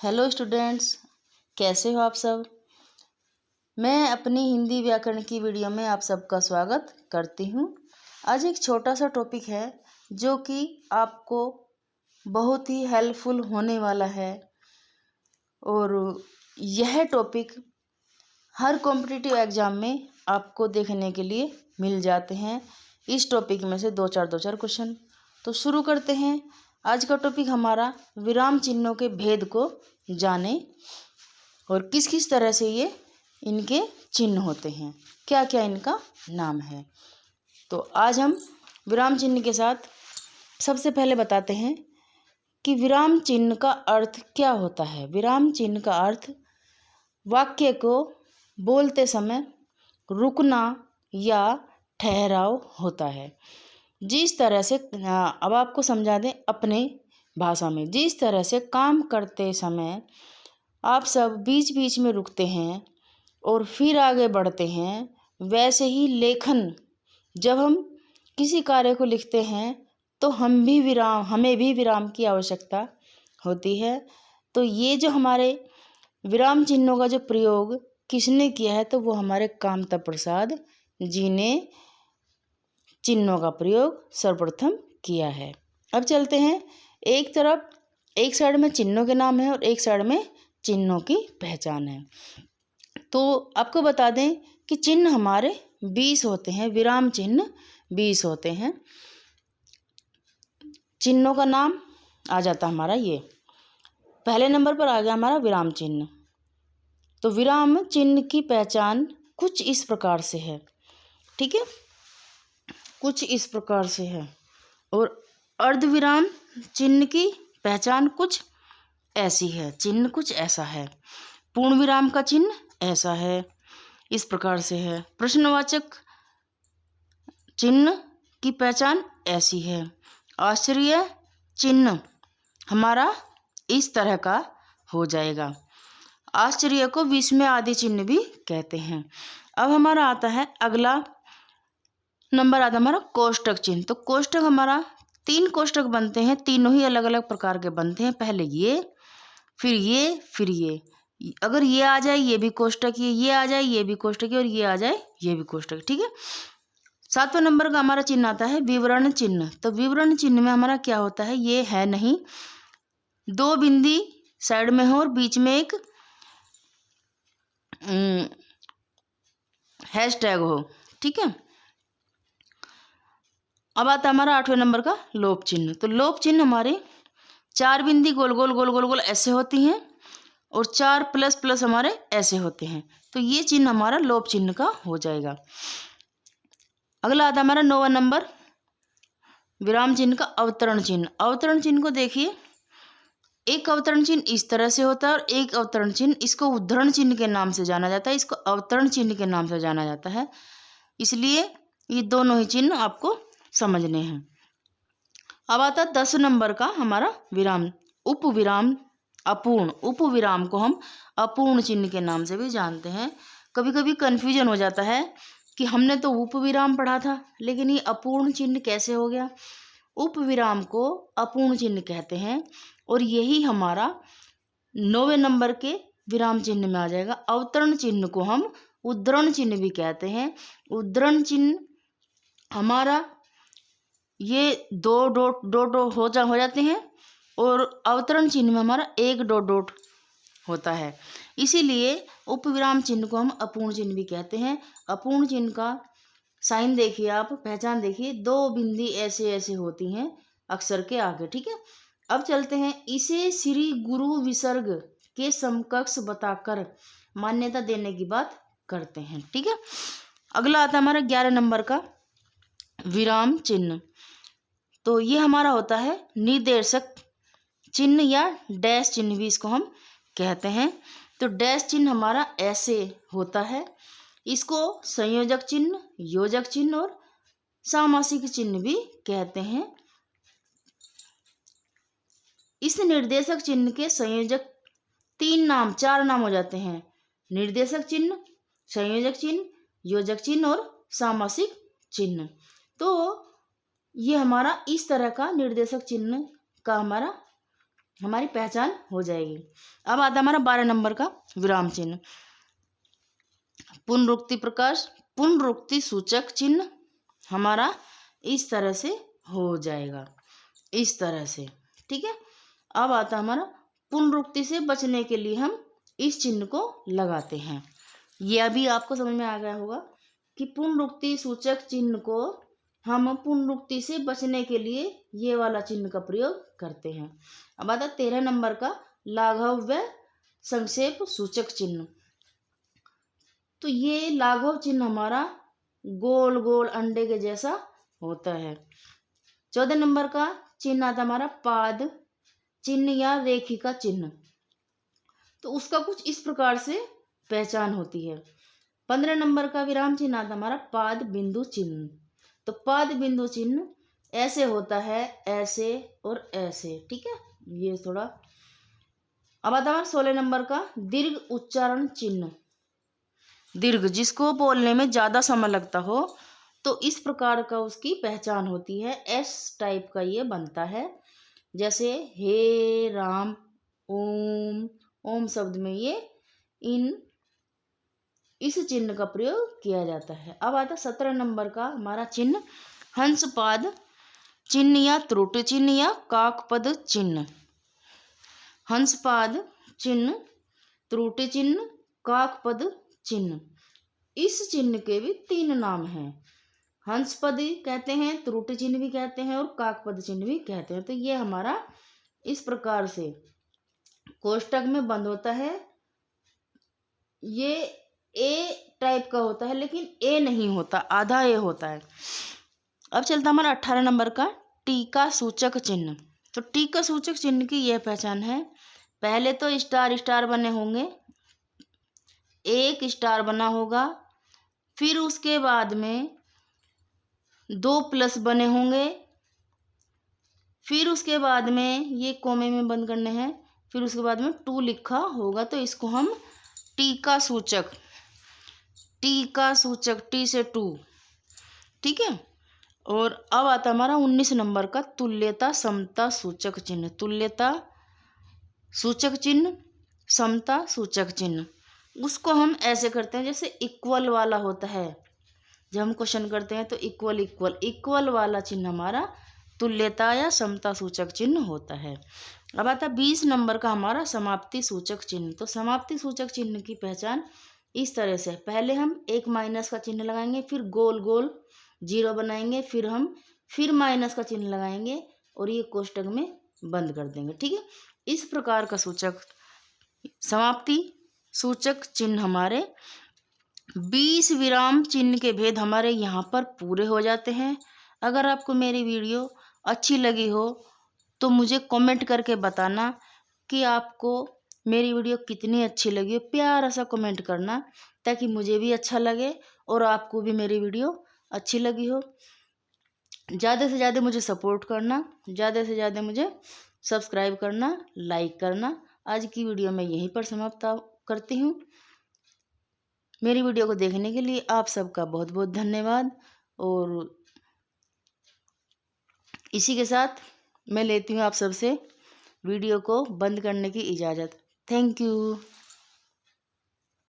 Hello students, कैसे हो आप सब। मैं अपनी हिंदी व्याकरण की वीडियो में आप सबका स्वागत करती हूँ। आज एक छोटा सा टॉपिक है जो कि आपको बहुत ही हेल्पफुल होने वाला है और यह टॉपिक हर कॉम्पिटिटिव एग्ज़ाम में आपको देखने के लिए मिल जाते हैं। इस टॉपिक में से दो चार क्वेश्चन। तो शुरू करते हैं। आज का टॉपिक हमारा विराम चिन्हों के भेद को जाने और किस किस तरह से ये इनके चिन्ह होते हैं, क्या क्या इनका नाम है। तो आज हम विराम चिन्ह के साथ सबसे पहले बताते हैं कि विराम चिन्ह का अर्थ क्या होता है। विराम चिन्ह का अर्थ वाक्य को बोलते समय रुकना या ठहराव होता है। जिस तरह से अब आपको समझा दें अपने भाषा में, जिस तरह से काम करते समय आप सब बीच बीच में रुकते हैं और फिर आगे बढ़ते हैं, वैसे ही लेखन जब हम किसी कार्य को लिखते हैं तो हमें भी विराम की आवश्यकता होती है। तो ये जो हमारे विराम चिन्हों का जो प्रयोग किसने किया है, तो वो हमारे कामता प्रसाद जी ने चिन्हों का प्रयोग सर्वप्रथम किया है। अब चलते हैं, एक साइड में चिन्हों के नाम है और एक साइड में चिन्हों की पहचान है। तो आपको बता दें कि चिन्ह हमारे 20 होते हैं, विराम चिन्ह 20 होते हैं। चिन्हों का नाम आ जाता हमारा ये पहले नंबर पर आ गया हमारा विराम चिन्ह। तो विराम चिन्ह की पहचान कुछ इस प्रकार से है, ठीक है, कुछ इस प्रकार से है। और अर्धविराम चिन्ह की पहचान कुछ ऐसी है, चिन्ह कुछ ऐसा है। पूर्ण विराम का चिन्ह ऐसा है, इस प्रकार से है। प्रश्नवाचक चिन्ह की पहचान ऐसी है। आश्चर्य चिन्ह हमारा इस तरह का हो जाएगा। आश्चर्य को विस्मय आदि चिन्ह भी कहते हैं। अब हमारा आता है अगला नंबर आता है हमारा कोष्टक चिन्ह। तो कोष्टक हमारा 3 कोष्टक बनते हैं, तीनों ही अलग अलग प्रकार के बनते हैं। पहले ये, फिर ये, फिर ये। अगर ये आ जाए ये भी कोष्टक है, ये आ जाए ये भी कोष्टक है और ये आ जाए ये भी कोष्टक, ठीक है। 7वें नंबर का हमारा चिन्ह आता है विवरण चिन्ह। तो विवरण चिन्ह में हमारा क्या होता है, ये है नहीं, 2 बिंदी साइड में हो और बीच में एक हैशटैग हो, ठीक है। अब आता है हमारा 8वें नंबर का लोप चिन्ह। तो लोप चिन्ह हमारे 4 बिंदी गोल गोल गोल गोल गोल ऐसे होती हैं और 4 प्लस प्लस हमारे ऐसे होते हैं। तो ये चिन्ह हमारा लोप चिन्ह का हो जाएगा। अगला आता है हमारा 9वां नंबर विराम चिन्ह का अवतरण चिन्ह। अवतरण चिन्ह को देखिए, एक अवतरण चिन्ह इस तरह से होता है और एक अवतरण चिन्ह, इसको उद्धरण चिन्ह के नाम से जाना जाता है, इसको अवतरण चिन्ह के नाम से जाना जाता है। इसलिए ये दोनों ही चिन्ह आपको समझने हैं। अब आता है 10 नंबर का हमारा विराम, उपविराम अपूर्ण। उपविराम को हम अपूर्ण चिन्ह के नाम से भी जानते हैं। कभी कभी कन्फ्यूजन हो जाता है कि हमने तो उपविराम पढ़ा था, लेकिन ये अपूर्ण चिन्ह कैसे हो गया। उपविराम को अपूर्ण चिन्ह कहते हैं और यही हमारा 9वें नंबर के विराम चिन्ह में आ जाएगा। अवतरण चिन्ह को हम उद्धरण चिन्ह भी कहते हैं। उद्धरण चिन्ह हमारा ये 2 डॉट हो जाते हैं और अवतरण चिन्ह में हमारा 1 डॉट होता है। इसीलिए उपविराम चिन्ह को हम अपूर्ण चिन्ह भी कहते हैं। अपूर्ण चिन्ह का साइन देखिए, आप पहचान देखिए, 2 बिंदी ऐसे ऐसे होती हैं अक्षर के आगे, ठीक है। अब चलते हैं, इसे श्री गुरु विसर्ग के समकक्ष बताकर मान्यता देने की बात करते हैं, ठीक है। अगला आता है हमारा 11 नंबर का विराम चिन्ह। तो ये हमारा होता है निर्देशक चिन्ह या डैश चिन्ह भी इसको हम कहते हैं। तो डैश चिन्ह हमारा ऐसे होता है, इसको संयोजक चिन्ह, योजक चिन्ह और सामासिक चिन्ह भी कहते हैं। इस निर्देशक चिन्ह के संयोजक 4 नाम हो जाते हैं, निर्देशक चिन्ह, संयोजक चिन्ह, योजक चिन्ह और सामासिक चिन्ह। तो ये हमारा इस तरह का निर्देशक चिन्ह का हमारा हमारी पहचान हो जाएगी। अब आता हमारा 12 नंबर का विराम चिन्ह। पुनरुक्ति प्रकाश, पुनरुक्ति सूचक चिन्ह हमारा इस तरह से हो जाएगा, इस तरह से, ठीक है। अब आता हमारा पुनरुक्ति से बचने के लिए हम इस चिन्ह को लगाते हैं। ये अभी आपको समझ में आ गया होगा कि पुनरुक्ति सूचक चिन्ह को हम पुनरुक्ति से बचने के लिए ये वाला चिन्ह का प्रयोग करते हैं। अब आता 13 नंबर का लाघव व संक्षेप सूचक चिन्ह। तो ये लाघव चिन्ह हमारा गोल गोल अंडे के जैसा होता है। 14 नंबर का चिन्ह आता हमारा पाद चिन्ह या रेखिका चिन्ह। तो उसका कुछ इस प्रकार से पहचान होती है। 15 नंबर का विराम चिन्ह आता हमारा पाद बिंदु चिन्ह। तो पाद बिंदु चिन्ह ऐसे होता है, ऐसे और ऐसे, ठीक है। ये थोड़ा अब आता हमारा 16 नंबर का दीर्घ उच्चारण चिन्ह। दीर्घ जिसको बोलने में ज़्यादा समय लगता हो तो इस प्रकार का उसकी पहचान होती है। एस टाइप का ये बनता है, जैसे हे राम, ओम, ओम शब्द में ये इस चिन्ह का प्रयोग किया जाता है। अब आता 17 नंबर का हमारा चिन्ह हंसपाद चिन्ह या त्रुटि चिन्ह या काकपद चिन्ह। हंसपाद चिन्ह, त्रुटि चिन्ह, काकपद चिन्ह। इस चिन्ह के भी 3 नाम हैं। हंसपद कहते हैं, त्रुटि चिन्ह भी कहते हैं और काकपद चिन्ह भी कहते हैं। तो ये हमारा इस प्रकार से कोष्टक में बंद होता है। ये ए टाइप का होता है लेकिन ए नहीं होता, आधा ए होता है। अब चलता हमारा 18 नंबर का टीका सूचक चिन्ह। तो टीका सूचक चिन्ह की यह पहचान है, पहले तो स्टार स्टार बने होंगे, एक स्टार बना होगा, फिर उसके बाद में 2 प्लस बने होंगे, फिर उसके बाद में ये कोमे में बंद करने हैं, फिर उसके बाद में 2 लिखा होगा। तो इसको हम टीका सूचक, टीका सूचक, टी से 2, ठीक है। और अब आता हमारा 19 नंबर का तुल्यता समता सूचक चिन्ह। तुल्यता सूचक चिन्ह, समता सूचक चिन्ह, उसको हम ऐसे करते हैं जैसे इक्वल वाला होता है। जब हम क्वेश्चन करते हैं तो इक्वल इक्वल इक्वल वाला चिन्ह हमारा तुल्यता या समता सूचक चिन्ह होता है। अब आता 20 नंबर का हमारा समाप्ति सूचक चिन्ह। तो समाप्ति सूचक चिन्ह की पहचान इस तरह से, पहले हम एक माइनस का चिन्ह लगाएंगे, फिर गोल गोल 0 बनाएंगे, फिर माइनस का चिन्ह लगाएंगे और ये कोष्टक में बंद कर देंगे, ठीक है। इस प्रकार का सूचक समाप्ति सूचक चिन्ह हमारे 20 विराम चिन्ह के भेद हमारे यहाँ पर पूरे हो जाते हैं। अगर आपको मेरी वीडियो अच्छी लगी हो तो मुझे कमेंट करके बताना कि आपको मेरी वीडियो कितनी अच्छी लगी हो। प्यारा सा कमेंट करना ताकि मुझे भी अच्छा लगे और आपको भी मेरी वीडियो अच्छी लगी हो। ज़्यादा से ज़्यादा मुझे सपोर्ट करना, ज़्यादा से ज़्यादा मुझे सब्सक्राइब करना, लाइक करना। आज की वीडियो मैं यहीं पर समाप्त करती हूँ। मेरी वीडियो को देखने के लिए आप सबका बहुत बहुत धन्यवाद। और इसी के साथ मैं लेती हूँ आप सबसे वीडियो को बंद करने की इजाज़त। Thank you.